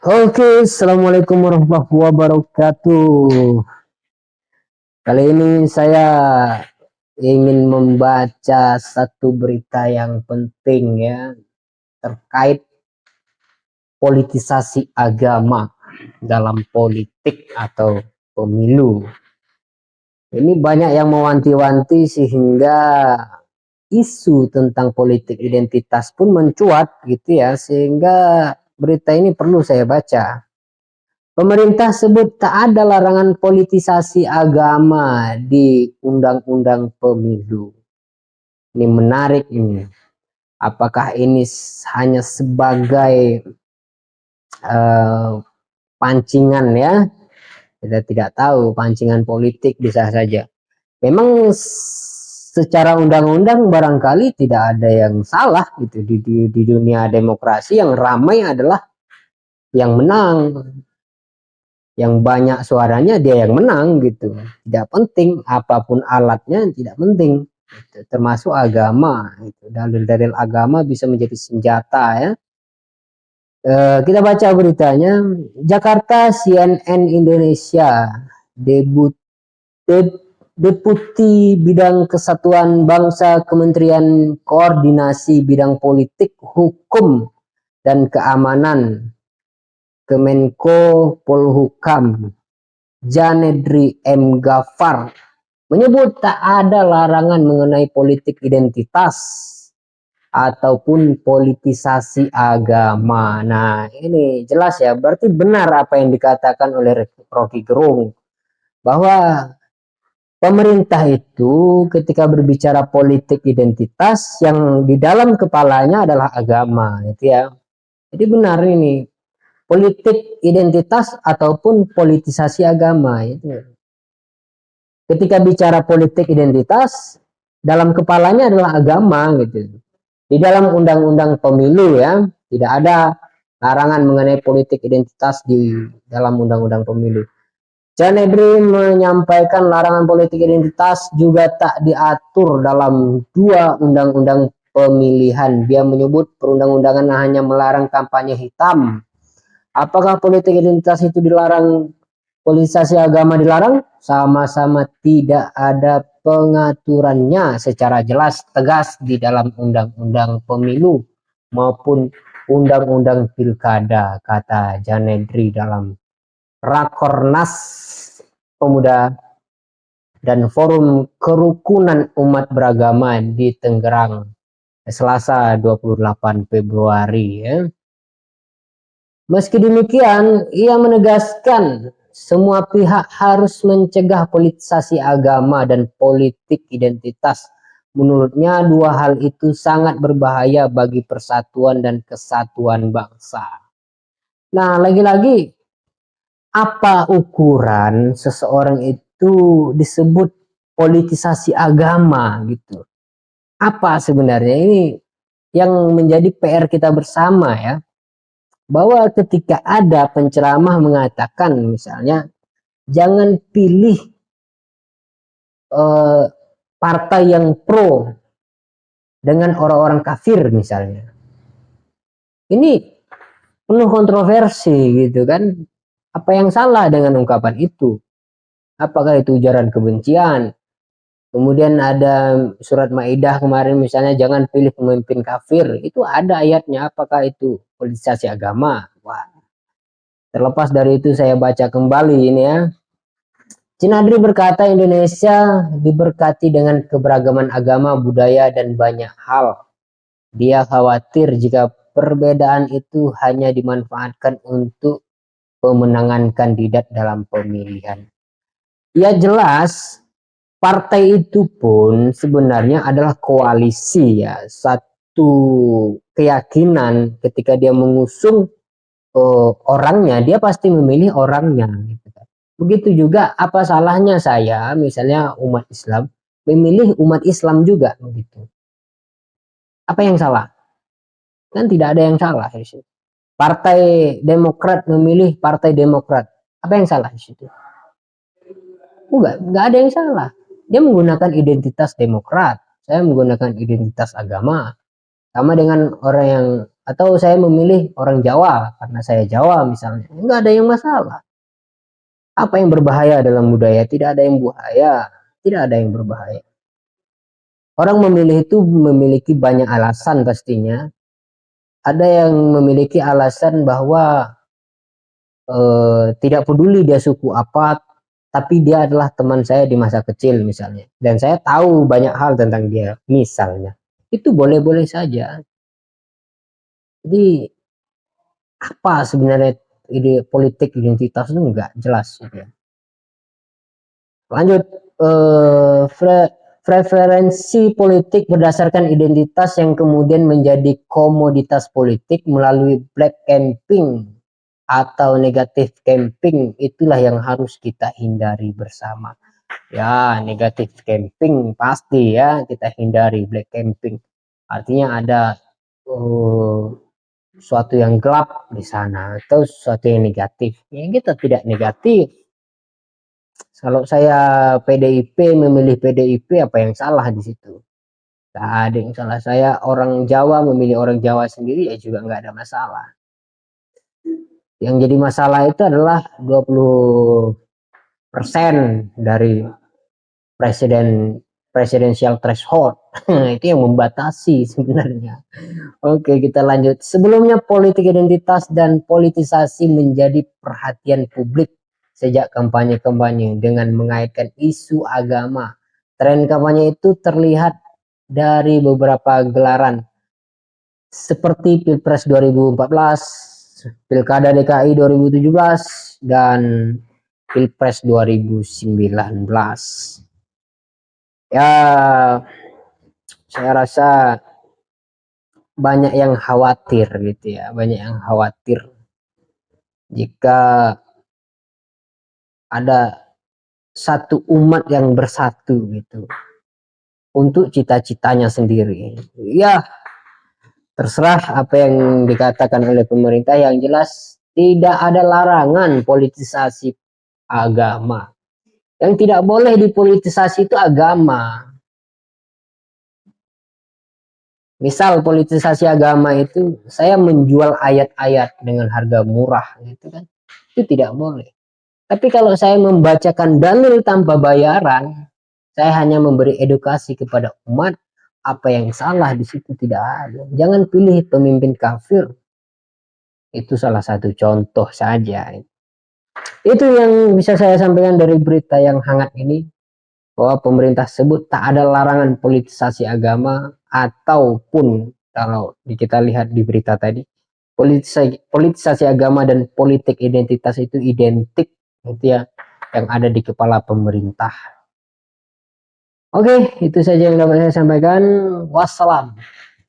Oke, assalamualaikum warahmatullahi wabarakatuh. Kali ini saya ingin membaca satu berita yang penting ya terkait politisasi agama dalam politik atau pemilu. Ini banyak yang mewanti-wanti sehingga isu tentang politik identitas pun mencuat gitu ya, sehingga berita ini perlu saya baca. Pemerintah sebut tak ada larangan politisasi agama di Undang-Undang Pemilu. Ini menarik ini. Apakah ini hanya sebagai uh, pancingan ya? Kita tidak tahu, pancingan politik bisa saja. Memang secara undang-undang barangkali tidak ada yang salah gitu di dunia demokrasi. Yang ramai adalah yang menang, yang banyak suaranya dia yang menang gitu. Tidak penting apapun alatnya, tidak penting gitu. Termasuk agama gitu. Dalil-dalil agama bisa menjadi senjata ya. Kita baca beritanya. Jakarta, CNN Indonesia, debut Deputi Bidang Kesatuan Bangsa Kementerian Koordinasi Bidang Politik, Hukum dan Keamanan Kemenko Polhukam Janedri M. Ghaffar menyebut tak ada larangan mengenai politik identitas ataupun politisasi agama. Nah, ini jelas ya, berarti benar apa yang dikatakan oleh Rocky Gerung bahwa pemerintah itu ketika berbicara politik identitas yang di dalam kepalanya adalah agama, gitu ya. Jadi benar ini politik identitas ataupun politisasi agama itu. Ketika bicara politik identitas, dalam kepalanya adalah agama gitu. Di dalam undang-undang pemilu ya, tidak ada larangan mengenai politik identitas di dalam undang-undang pemilu. Janedri menyampaikan larangan politik identitas juga tak diatur dalam dua undang-undang pemilihan. Dia menyebut perundang-undangan hanya melarang kampanye hitam. Apakah politik identitas itu dilarang? Politisasi agama dilarang? Sama-sama tidak ada pengaturannya secara jelas tegas di dalam undang-undang pemilu maupun undang-undang pilkada, kata Janedri dalam Rakornas Pemuda dan Forum Kerukunan Umat Beragama di Tangerang Selasa 28 Februari ya. Meski demikian, ia menegaskan semua pihak harus mencegah politisasi agama dan politik identitas. Menurutnya, dua hal itu sangat berbahaya bagi persatuan dan kesatuan bangsa. Nah, lagi-lagi, apa ukuran seseorang itu disebut politisasi agama gitu? Apa sebenarnya ini yang menjadi PR kita bersama ya? Bahwa ketika ada penceramah mengatakan misalnya jangan pilih eh, partai yang pro dengan orang-orang kafir misalnya. Ini penuh kontroversi gitu kan. Apa yang salah dengan ungkapan itu? Apakah itu ujaran kebencian? Kemudian ada surat Maidah kemarin misalnya jangan pilih pemimpin kafir. Itu ada ayatnya. Apakah itu politisasi agama? Wah, terlepas dari itu saya baca kembali ini ya. Cinadri berkata Indonesia diberkati dengan keberagaman agama, budaya, dan banyak hal. Dia khawatir jika perbedaan itu hanya dimanfaatkan untuk pemenangan kandidat dalam pemilihan. Ya jelas, partai itu pun sebenarnya adalah koalisi ya. Satu keyakinan ketika dia mengusung orangnya, dia pasti memilih orangnya. Gitu. Begitu juga apa salahnya saya misalnya umat Islam memilih umat Islam juga begitu. Apa yang salah? Kan tidak ada yang salah di situ. Partai Demokrat memilih Partai Demokrat. Apa yang salah di situ? Enggak ada yang salah. Dia menggunakan identitas Demokrat. Saya menggunakan identitas agama. Sama dengan orang yang atau saya memilih orang Jawa karena saya Jawa misalnya, nggak ada yang masalah. Apa yang berbahaya dalam budaya? Tidak ada yang bahaya, tidak ada yang berbahaya. Orang memilih itu memiliki banyak alasan pastinya. Ada yang memiliki alasan bahwa tidak peduli dia suku apa, tapi dia adalah teman saya di masa kecil misalnya. Dan saya tahu banyak hal tentang dia misalnya. Itu boleh-boleh saja. Jadi apa sebenarnya ide politik identitas itu enggak jelas gitu ya. Lanjut, preferensi politik berdasarkan identitas yang kemudian menjadi komoditas politik melalui black camping atau negatif camping, itulah yang harus kita hindari bersama. Ya, negatif camping pasti ya kita hindari. Black camping artinya ada sesuatu yang gelap di sana atau sesuatu yang negatif. Ya kita tidak negatif. Kalau saya PDIP memilih PDIP, apa yang salah di situ? Tidak ada yang salah. Saya orang Jawa memilih orang Jawa sendiri ya juga nggak ada masalah. Yang jadi masalah itu adalah 20% dari presidential threshold. Itu yang membatasi sebenarnya. Oke, kita lanjut. Sebelumnya politik identitas dan politisasi menjadi perhatian publik sejak kampanye-kampanye dengan mengaitkan isu agama. Tren kampanye itu terlihat dari beberapa gelaran seperti Pilpres 2014, Pilkada DKI 2017, dan Pilpres 2019. Ya, saya rasa banyak yang khawatir gitu ya, banyak yang khawatir jika ada satu umat yang bersatu gitu untuk cita-citanya sendiri. Ya, terserah apa yang dikatakan oleh pemerintah, yang jelas tidak ada larangan politisasi agama. Yang tidak boleh dipolitisasi itu agama. Misal politisasi agama itu saya menjual ayat-ayat dengan harga murah gitu kan. Itu tidak boleh. Tapi kalau saya membacakan dalil tanpa bayaran, saya hanya memberi edukasi kepada umat, apa yang salah di situ tidak ada. Jangan pilih pemimpin kafir. Itu salah satu contoh saja. Itu yang bisa saya sampaikan dari berita yang hangat ini, bahwa pemerintah sebut tak ada larangan politisasi agama, ataupun kalau kita lihat di berita tadi, politisasi agama dan politik identitas itu identik gitu ya, yang ada di kepala pemerintah. Oke, itu saja yang dapat saya sampaikan. Wassalam.